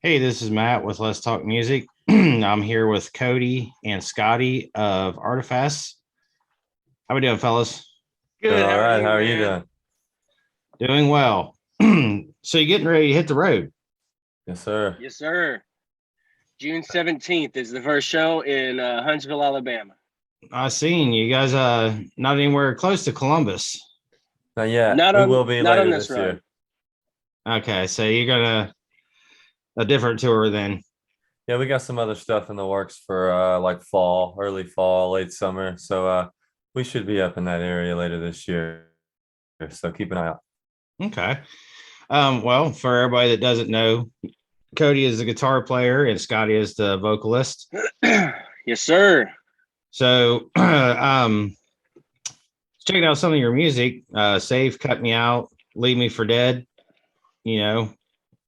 Hey, this is Matt with Let's Talk Music. I'm here with Cody and Scotty of Artifas. How we doing, fellas? Doing Good. all How are right. How you, are you man? doing? Doing well. So you getting ready to hit the road? Yes, sir. Yes, sir. June 17th is the first show in Huntsville, Alabama. I seen you guys not anywhere close to Columbus. Not yet. Not We on will be not on later this this year. run. Okay, so you're gonna a different tour then. Yeah, we got some other stuff in the works for like fall, early fall, late summer. So we should be up in that area later this year. So keep an eye out. Okay. Well, for everybody that doesn't know, Cody is the guitar player and Scotty is the vocalist. Yes, sir. So checking out some of your music. Save, Cut Me Out, Leave Me for Dead. You know,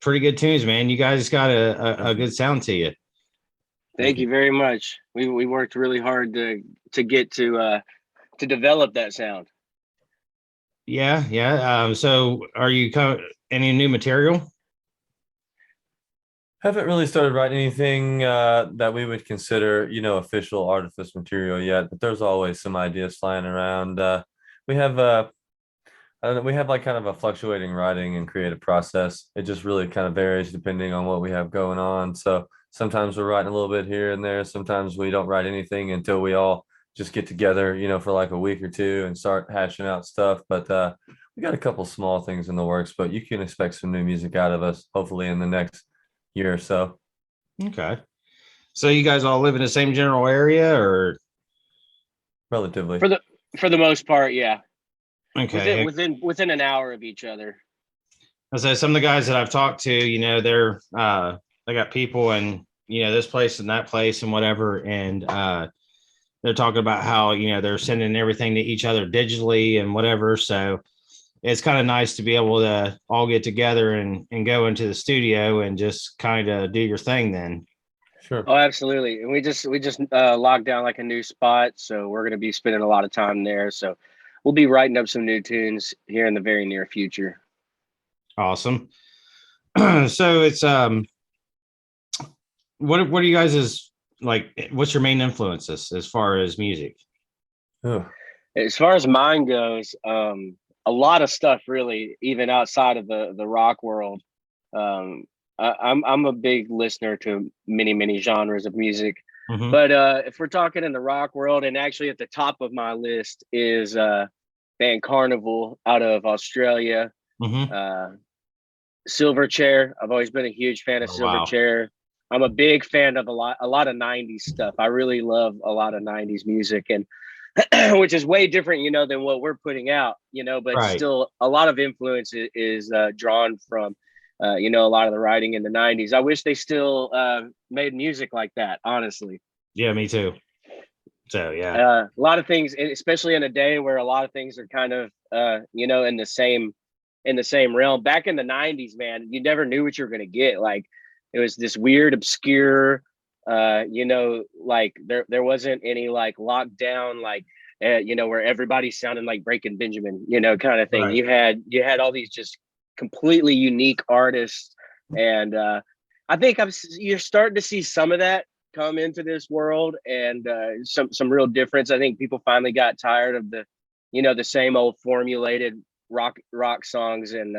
pretty good tunes, man. You guys got a Thank you. good sound to you. Thank you very much. We worked really hard to get to develop that sound. Yeah, yeah. So, are you any new material? Haven't really started writing anything that we would consider, official Artifice material yet, but there's always some ideas flying around. We have I don't know, we have like kind of a fluctuating writing and creative process. It just really kind of varies depending on what we have going on. So sometimes we're writing a little bit here and there. Sometimes we don't write anything until we all just get together, for like a week or two and start hashing out stuff. But we got a couple small things in the works, but you can expect some new music out of us hopefully in the next year or so. Okay. So, you guys all live in the same general area, or Relatively. For the most part, yeah. Within okay? within within an hour of each other. I say some of the guys that I've talked to, they're they got people in this place and that place and whatever, and they're talking about how they're sending everything to each other digitally and whatever. So it's kind of nice to be able to all get together and go into the studio and just kind of do your thing then. Sure. Oh, absolutely. And we just locked down like a new spot, so we're gonna be spending a lot of time there. So we'll be writing up some new tunes here in the very near future. Awesome. So it's what are you guys is like what's your main influences as far as music? Ooh, As far as mine goes, a lot of stuff really, even outside of the rock world. Um, I'm a big listener to many genres of music, Mm-hmm. but if we're talking in the rock world, and actually at the top of my list is band Carnival out of Australia. Mm-hmm. Uh, Silverchair. I've always been a huge fan of Oh, wow. Silverchair. I'm a big fan of a lot of '90s stuff. I really love a lot of '90s music, and which is way different, than what we're putting out, but Right. still a lot of influence is drawn from, a lot of the writing in the '90s. I wish they still made music like that, honestly. Yeah, me too. So yeah. A lot of things, especially in a day where a lot of things are kind of, in the same realm. Back in the '90s, man, you never knew what you were gonna get. Like it was this weird, obscure, like there wasn't any like lockdown, like where everybody sounded like Breaking Benjamin, kind of thing. Right. You had all these just completely unique artists, and I think you're starting to see some of that come into this world, and some real difference. I think people finally got tired of the same old formulated rock songs, and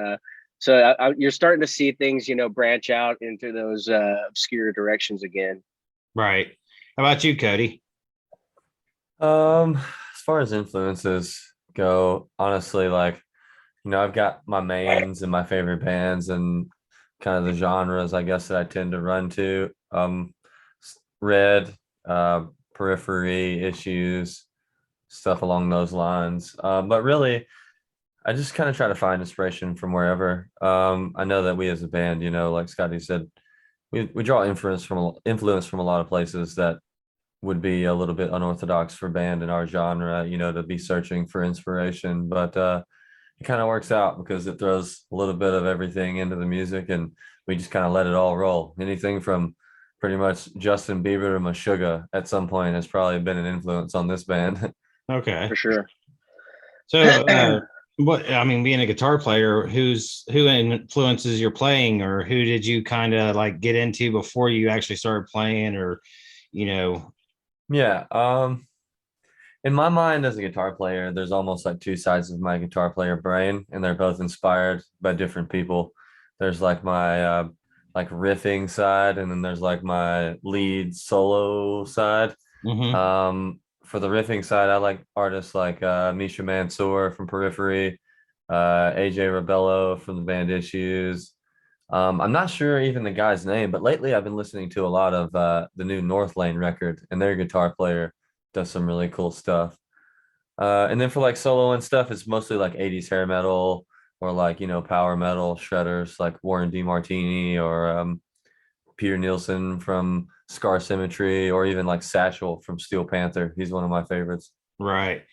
so you're starting to see things branch out into those obscure directions again. Right. How about you, Cody? as far as influences go, honestly, like, I've got my mains and my favorite bands and kind of the genres, I guess, that I tend to run to. Red, Periphery, Issues, stuff along those lines. But really, I just kind of try to find inspiration from wherever. I know that we as a band, like Scotty said, we draw influence from a lot of places that would be a little bit unorthodox for band in our genre, to be searching for inspiration. But it kind of works out because it throws a little bit of everything into the music and we just kind of let it all roll. Anything from pretty much Justin Bieber to Meshuggah at some point has probably been an influence on this band. Okay. For sure. So What I mean, being a guitar player, who influences your playing, or who did you kind of like get into before you actually started playing, or you know? Yeah. In my mind as a guitar player, there's almost like two sides of my guitar player brain, and they're both inspired by different people. There's like my like riffing side, and then there's like my lead solo side. Hmm. For the riffing side, I like artists like Misha Mansour from Periphery, AJ Rebello from the band Issues. I'm not sure even the guy's name, but lately I've been listening to a lot of the new North Lane record, and their guitar player does some really cool stuff. And then for like solo and stuff, it's mostly like 80s hair metal or like, power metal shredders like Warren DeMartini or Peter Nielsen from Scar Symmetry or even like Satchel from Steel Panther. He's one of my favorites. Right.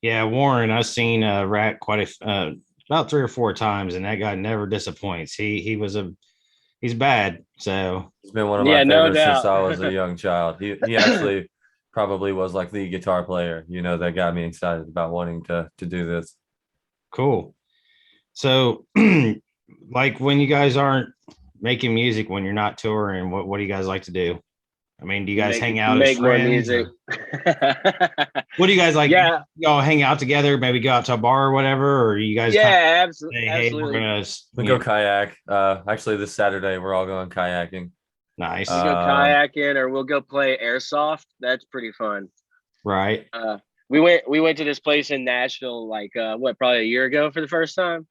Yeah, Warren. I've seen Rat about 3 or 4 times, and that guy never disappoints. He's bad. So He's been one of my Yeah, no favorites since doubt. I was a young child. He actually probably was like the guitar player, that got me excited about wanting to do this. cool. So, like when you guys aren't making music, when you're not touring, what do you guys like to do? I mean, do you guys hang out as Make more friends, music. or what do you guys like? Yeah, Y'all hang out together, maybe go out to a bar or whatever, or you guys kind of yeah, say, hey, we're absolutely. gonna, We go kayak. Actually, this Saturday we're all going kayaking. We nice, go Um, kayaking or we'll go play airsoft. That's pretty fun. right? Uh, we went to this place in Nashville like what, probably a year ago for the first time,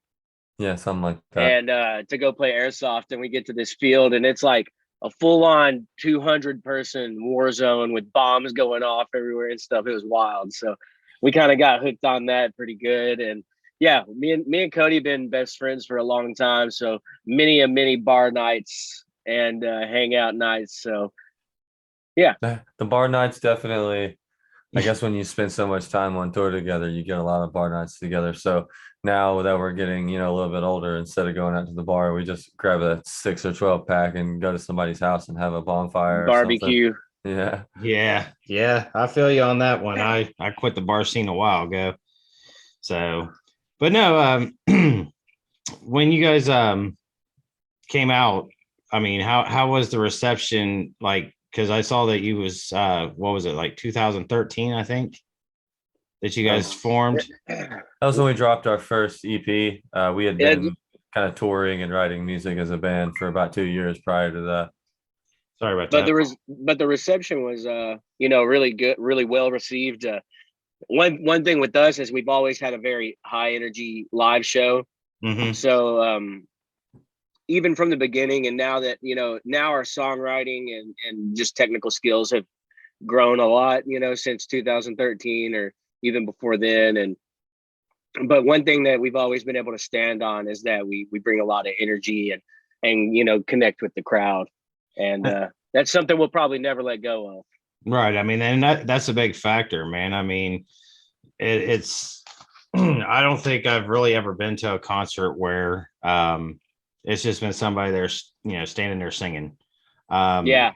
yeah, something like that. and to go play airsoft, and we get to this field and it's like a full-on 200-person war zone with bombs going off everywhere and stuff. It was wild. So we kind of got hooked on that pretty good. And yeah, me and Cody have been best friends for a long time. So many bar nights and hangout nights. So yeah. The bar nights definitely. I guess when you spend so much time on tour together, you get a lot of bar nights together. So now that we're getting, a little bit older, instead of going out to the bar, we just grab a 6 or 12 pack and go to somebody's house and have a bonfire or something. Barbecue. Yeah. Yeah, yeah, I feel you on that one. I quit the bar scene a while ago. So, but no, when you guys came out, I mean, how was the reception like? Because I saw that you was what was it, like 2013, I think, that you guys formed. That was when we dropped our first EP. We had Yeah, been kind of touring and writing music as a band for about 2 years prior to that. Sorry about but that. the reception was really good, really well received. One thing with us is we've always had a very high energy live show. Hmm. So even from the beginning, and now that now our songwriting and just technical skills have grown a lot, since 2013 or even before then. And but one thing that we've always been able to stand on is that we bring a lot of energy and connect with the crowd. And that's something we'll probably never let go of. Right. I mean, and that's a big factor, man. I mean, it's I don't think I've really ever been to a concert where it's just been somebody there, standing there singing. Um, Yeah.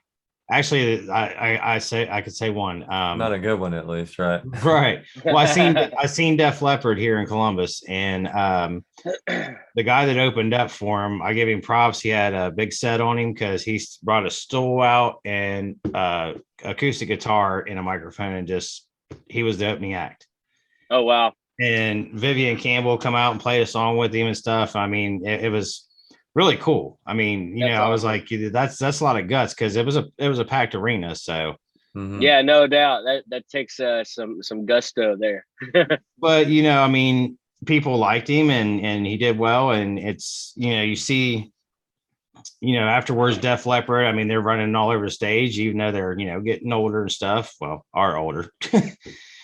Actually, I say I could say one. Not a good one, at least, right? Right. Well, I seen Def Leppard here in Columbus, and the guy that opened up for him, I give him props. He had a big set on him because he brought a stool out and acoustic guitar and a microphone, and just he was the opening act. Oh wow. And Vivian Campbell come out and play a song with him and stuff. I mean, it was really cool. I mean, That's I was awesome. like, that's a lot of guts because it was a packed arena. So, Hmm. Yeah, no doubt. That takes some gusto there. but I mean, people liked him, and he did well. And it's you see, afterwards, Def Leppard. I mean, they're running all over the stage, even though they're getting older and stuff. Well, are older.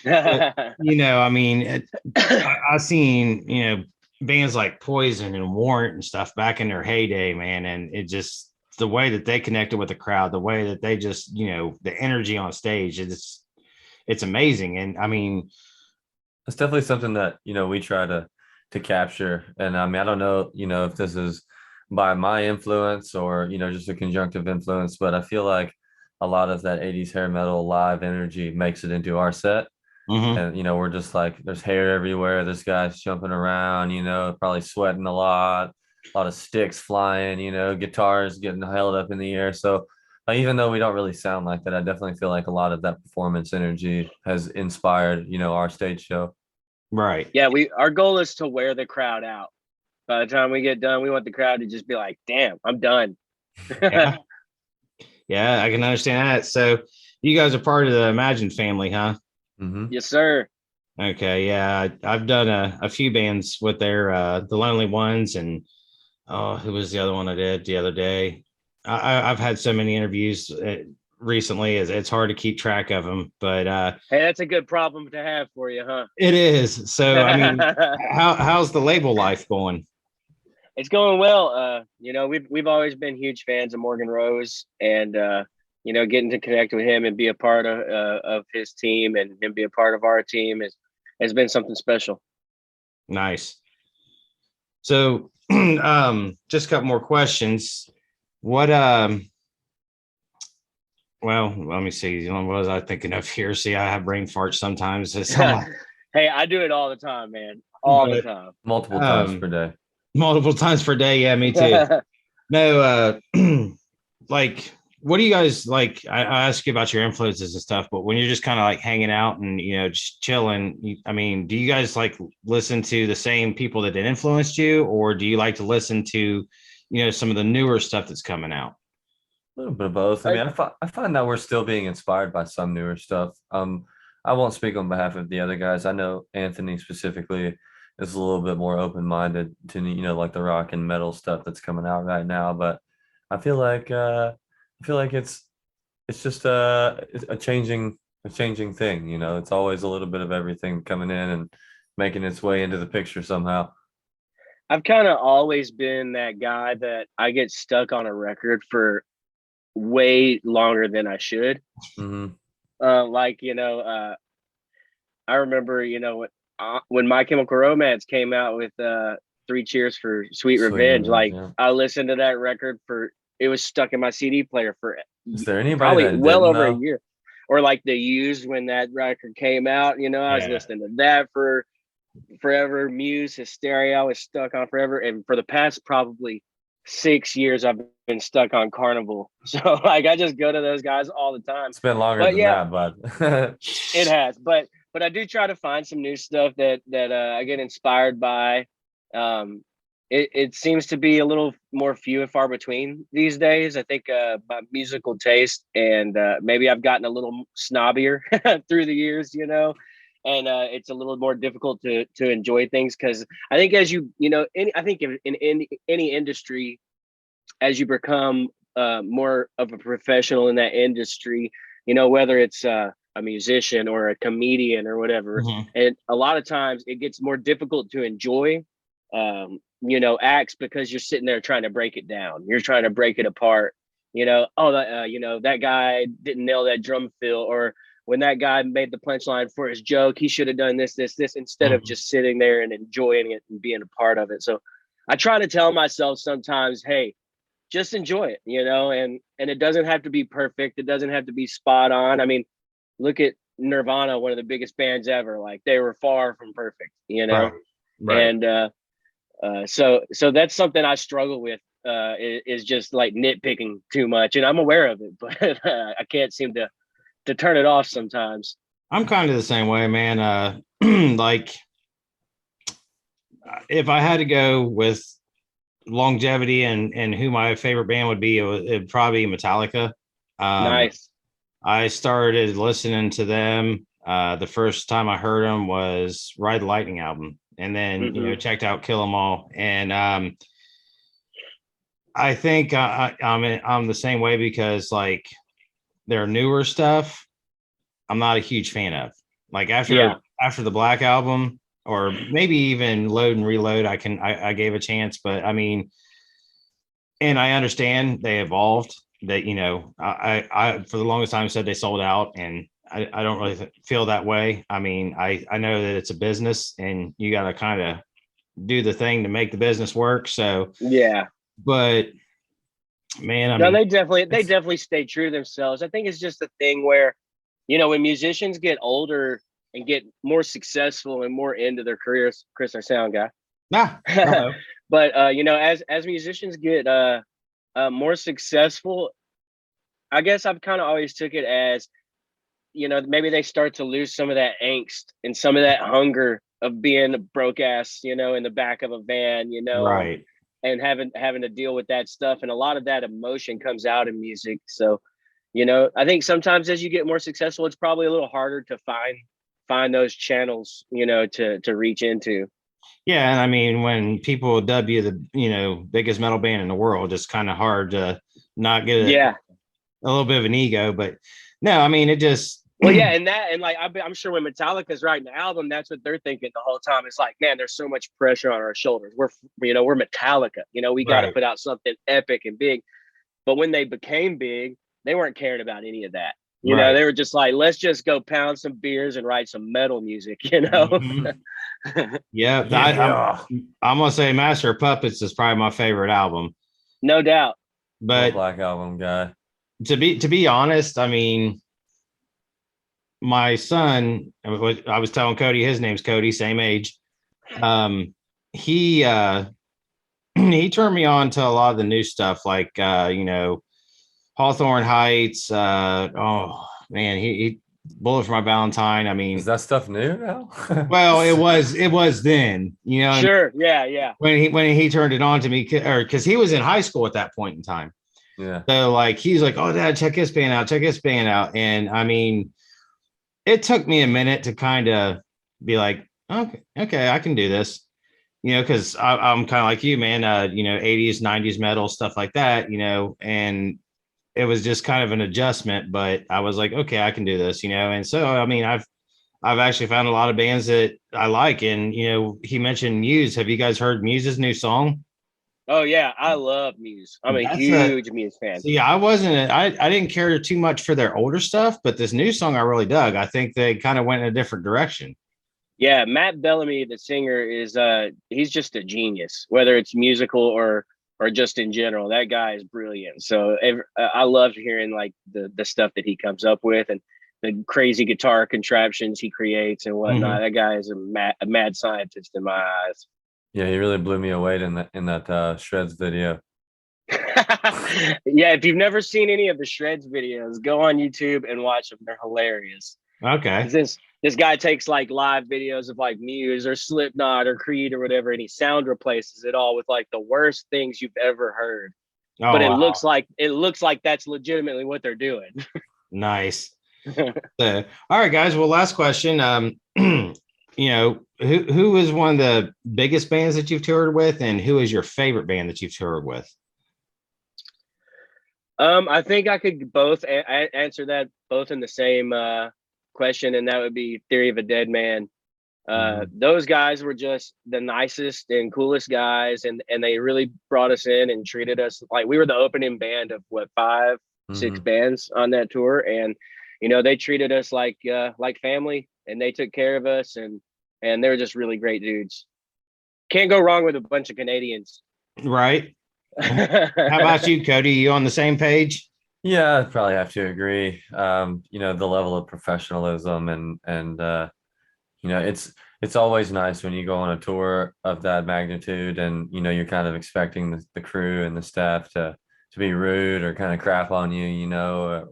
But I mean, I seen bands like Poison and Warrant and stuff back in their heyday, man, and it just the way that they connected with the crowd, the way that they just the energy on stage, it's amazing. And I mean, It's definitely something that, we try to capture. And I mean, I don't know, if this is by my influence or, just a conjunctive influence, but I feel like a lot of that 80s hair metal live energy makes it into our set. Mhm. And we're just like, there's hair everywhere. This guy's jumping around, probably sweating a lot of sticks flying, guitars getting held up in the air. So even though we don't really sound like that, I definitely feel like a lot of that performance energy has inspired, our stage show. Right. Yeah, our goal is to wear the crowd out. By the time we get done, we want the crowd to just be like, "Damn, I'm done." Yeah. Yeah, I can understand that. So you guys are part of the Imagine family, huh? Mm-hmm. Yes, sir. Okay. Yeah. I've done a few bands with their the Lonely Ones, and oh, who was the other one I did the other day? I've had so many interviews recently, it's hard to keep track of them, but Hey, that's a good problem to have for you, huh? it is. So I mean, how's the label life going? It's going well. We've always been huge fans of Morgan Rose, and getting to connect with him and be a part of his team and be a part of our team has been something special. Nice. So just a couple more questions. What well, let me see. What was I thinking of here? See, I have brain farts sometimes. Hey, I do it all the time, man. All the But, time. Multiple times per day. multiple times per day. Yeah, me too. No, like, what do you guys like? I ask you about your influences and stuff, but when you're just kind of like hanging out and just chilling, I mean, do you guys like listen to the same people that influenced you, or do you like to listen to, some of the newer stuff that's coming out? A little bit of both. I mean, I find that we're still being inspired by some newer stuff. I won't speak on behalf of the other guys. I know Anthony specifically is a little bit more open-minded to, like the rock and metal stuff that's coming out right now. But I feel like it's just a changing thing. It's always a little bit of everything coming in and making its way into the picture somehow. I've kind of always been that guy that I get stuck on a record for way longer than I should. Mm-hmm. I remember, when My Chemical Romance came out with Three Cheers for Sweet Sweet Revenge, revenge, like yeah. I listened to that record it was stuck in my CD player for Is there anybody probably that well didn't over a though? year. Or like The Used when that record came out, I was Yeah. listening to that for forever. Muse, Hysteria, I was stuck on forever. And for the past probably 6 years, I've been stuck on Carnival. So like I just go to those guys all the time. It's been longer But than yeah, that, but it has. But I do try to find some new stuff that I get inspired by. It seems to be a little more few and far between these days. I think my musical taste and maybe I've gotten a little snobbier through the years, and it's a little more difficult to enjoy things because I think as I think in any industry, as you become more of a professional in that industry, whether it's a musician or a comedian or whatever, Mhm. and a lot of times it gets more difficult to enjoy, acts because you're sitting there trying to break it down. You're trying to break it apart. That guy didn't nail that drum fill, or when that guy made the punchline for his joke, he should have done this, instead of Mhm. just sitting there and enjoying it and being a part of it. So I try to tell myself sometimes, hey, just enjoy it, and it doesn't have to be perfect. It doesn't have to be spot on. I mean, look at Nirvana, one of the biggest bands ever. Like they were far from perfect, Right. Right. and so that's something I struggle with, is just like nitpicking too much, and I'm aware of it, but I can't seem to turn it off sometimes. I'm kind of the same way, man. Like if I had to go with longevity and who my favorite band would be, it'd probably be Metallica. Um, Nice. I started listening to them. The first time I heard them was Ride the Lightning album, and then Hmm. checked out Kill 'Em All. And I think I'm the same way because like their newer stuff, I'm not a huge fan of. Like Yeah. after the Black album, or maybe even Load and Reload, I gave a chance, but I mean, and I understand they evolved. That I for the longest time said they sold out, and I don't really feel that way. I mean, I know that it's a business, and you got to kind of do the thing to make the business work. So, Yeah. but man, I No, mean, they it's definitely stay true to themselves. I think it's just a thing where, when musicians get older, and get more successful and more into their careers. Chris, our sound guy. Nah. But you know, as musicians get more successful, I guess I've kind of always took it as, you know, maybe they start to lose some of that angst and some of that hunger of being a broke ass, you know, in the back of a van, you know, Right. and having to deal with that stuff. And a lot of that emotion comes out in music. So, you know, I think sometimes as you get more successful, it's probably a little harder to find those channels, you know, to reach into. Yeah, and I mean, when people dub you the, you know, biggest metal band in the world, it's kind of hard to not get Yeah. a little bit of an ego. But no, I mean, it just Well, yeah, and like I'm sure when Metallica's writing the album, that's what they're thinking the whole time. It's like, man, there's so much pressure on our shoulders. We're Metallica, you know, we got to right. put out something epic and big. But when they became big, they weren't caring about any of that. You know, Right. they were just like, let's just go pound some beers and write some metal music. You know. Mhm. Yeah, Yeah. I'm gonna say Master of Puppets is probably my favorite album. No doubt. I'm a But Black Album guy. to be honest, I mean, my son, I was telling Cody, his name's Cody, same age. He he turned me on to a lot of the new stuff, like you know, Hawthorne Heights. Oh man, he Bullet for My Valentine. I Is mean, that stuff new now? well, it was then, you know, Sure. Yeah. Yeah. when he turned it on to me, or because he was in high school at that point in time. Yeah. So like he's like, oh dad, check this band out, check this band out. And I mean, it took me a minute to kind of be like, okay, I can do this. You know, because I'm kind of like you, man. You know, 80s, 90s metal, stuff like that, you know, and it was just kind of an adjustment, but I was like, okay, I can do this, you know. And so I mean, I've actually found a lot of bands that I like. And you know, he mentioned Muse. Have you guys heard Muse's new song? Oh yeah, I love Muse. I'm a That's a huge Muse fan. See, I didn't care too much for their older stuff, but this new song I really dug. I think they kind of went in a different direction. Yeah, Matt Bellamy, the singer, is he's just a genius, whether it's musical or just in general. That guy is brilliant. So I love hearing like the stuff that he comes up with and the crazy guitar contraptions he creates and whatnot. Mhm. That guy is a mad scientist in my eyes. Yeah, he really blew me away in that Shreds video. Yeah, if you've never seen any of the Shreds videos, go on YouTube and watch them. They're hilarious. Okay. This guy takes like live videos of like Muse or Slipknot or Creed or whatever, and he sound replaces it all with like the worst things you've ever heard. Oh But it wow. looks like that's legitimately what they're doing. Nice. So, all right, guys. Well, last question. You know, who is one of the biggest bands that you've toured with, and who is your favorite band that you've toured with? I think I could both answer that both in the same question, and that would be Theory of a Dead Man. Mhm. Those guys were just the nicest and coolest guys, and they really brought us in and treated us like we were the opening band of what, five, six Mhm. bands on that tour, and you know they treated us like family, and they took care of us, and they were just really great dudes. Can't go wrong with a bunch of Canadians. Right. How about you, Cody? You on the same page? Yeah, I'd probably have to agree. The level of professionalism and it's always nice when you go on a tour of that magnitude and you're kind of expecting the crew and the staff to be rude or kind of crap on you,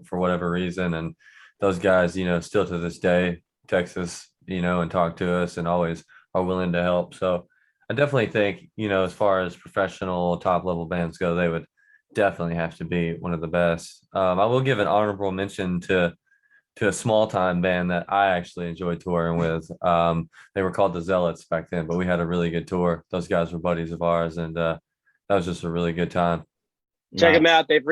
for whatever reason. And those guys, still to this day text us, and talk to us and always are willing to help. So I definitely think, as far as professional top level bands go, they would definitely have to be one of the best. I will give an honorable mention to a small time band that I actually enjoyed touring with. They were called the Zealots back then, but we had a really good tour. Those guys were buddies of ours, and that was just a really good time. Check them Nice. out. They've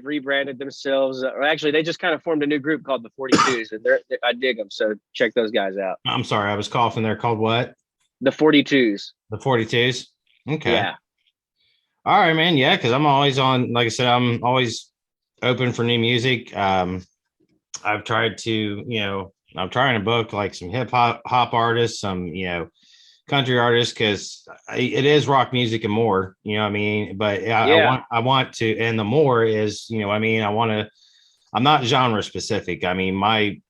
rebranded themselves. Or actually, they just kind of formed a new group called the 42s, and I dig them. So check those guys out. I'm sorry, I was coughing. They're called what? The 42s. The 42s. Okay. Yeah. All right, man. Yeah, because I'm always on. Like I said, I'm always open for new music. I've tried to, I'm trying to book like some hop artists, some, country artists, because it is rock music and more, you know what I mean? But Yeah. I want to, and the more is, I mean, I'm not genre specific. I mean, my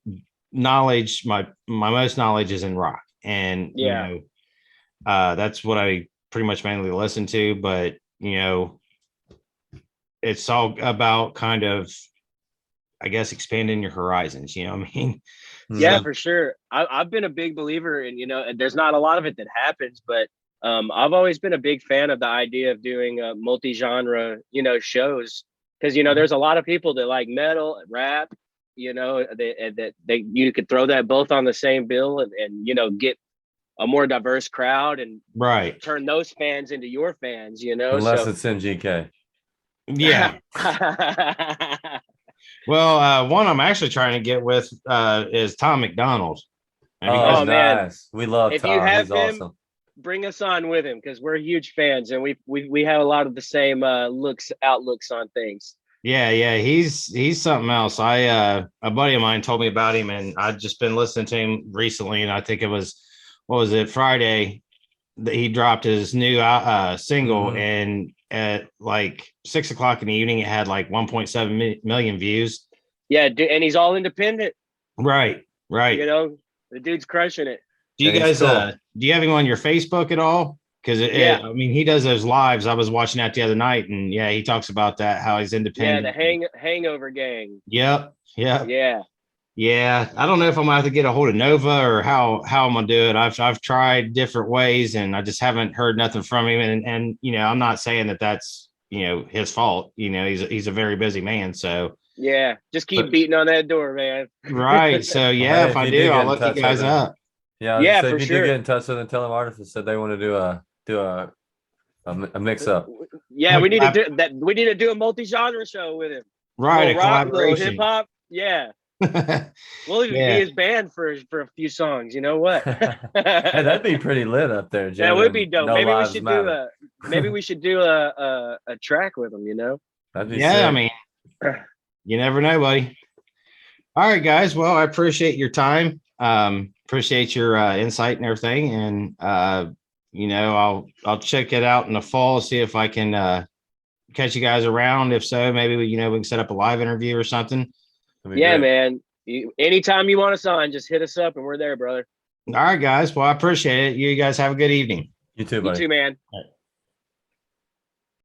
knowledge, my most knowledge is in rock, and Yeah. that's what I pretty much mainly listen to. But it's all about kind of, I guess, expanding your horizons. You know what I mean? Yeah, So, for sure. I've been a big believer in, and there's not a lot of it that happens, but I've always been a big fan of the idea of doing multi-genre, shows. Because, there's a lot of people that like metal, rap, that you could throw that both on the same bill and get a more diverse crowd and right. turn those fans into your fans, Unless so it's MGK. Yeah. Well, one I'm actually trying to get with is Tom McDonald. Have you guys? Oh, man. Nice. We love If you Tom. have He's him, awesome. bring us on with him because we're huge fans and we have a lot of the same outlooks on things. Yeah, he's something else. A buddy of mine told me about him, and I've just been listening to him recently, and I think it was, what was it, Friday, that he dropped his new single, Mhm. and at like 6 o'clock in the evening, it had like 1.7 million views. Yeah, and he's all independent. Right. The dude's crushing it. Do you Yeah, he's guys cool. do you have him on your Facebook at all? Because Yeah, I mean, he does those lives. I was watching that the other night, and yeah, he talks about that, how he's yeah, the independent. Hangover Gang. Yep. Yeah, Yeah, I don't know if I'm gonna have to get a hold of Nova or how I'm gonna do it. I've tried different ways, and I just haven't heard nothing from him. And I'm not saying that that's his fault. He's a very busy man. So, yeah. Just keep but beating on that door, man. right. So Well, yeah, hey, if if I you do, do get I'll in look you touch with guys him, up. yeah, I was Yeah, gonna say for if you do get sure. in touch with him, tell him Artifas said they want to do a mix up. Yeah, A we need to collab- do that. We need to do a multi-genre show with him. right, Little a rock, little hip collaboration. hop. Yeah, we'll even be Yeah. his band for a few songs. You know what? Hey, that'd be pretty lit up there, That would be jamming dope. No Maybe we Lives should do Matter. a track with him. That'd be Yeah, I sick. mean, you never know, buddy. All right, guys. Well, I appreciate your time. Appreciate your insight and everything. And I'll check it out in the fall, see if I can catch you guys around. If so, maybe we can set up a live interview or something. That'd be Yeah, great. man. Anytime you want us on, just hit us up and we're there, brother. All right, guys. Well, I appreciate it. You guys have a good evening. You too, You buddy. too, man. All right.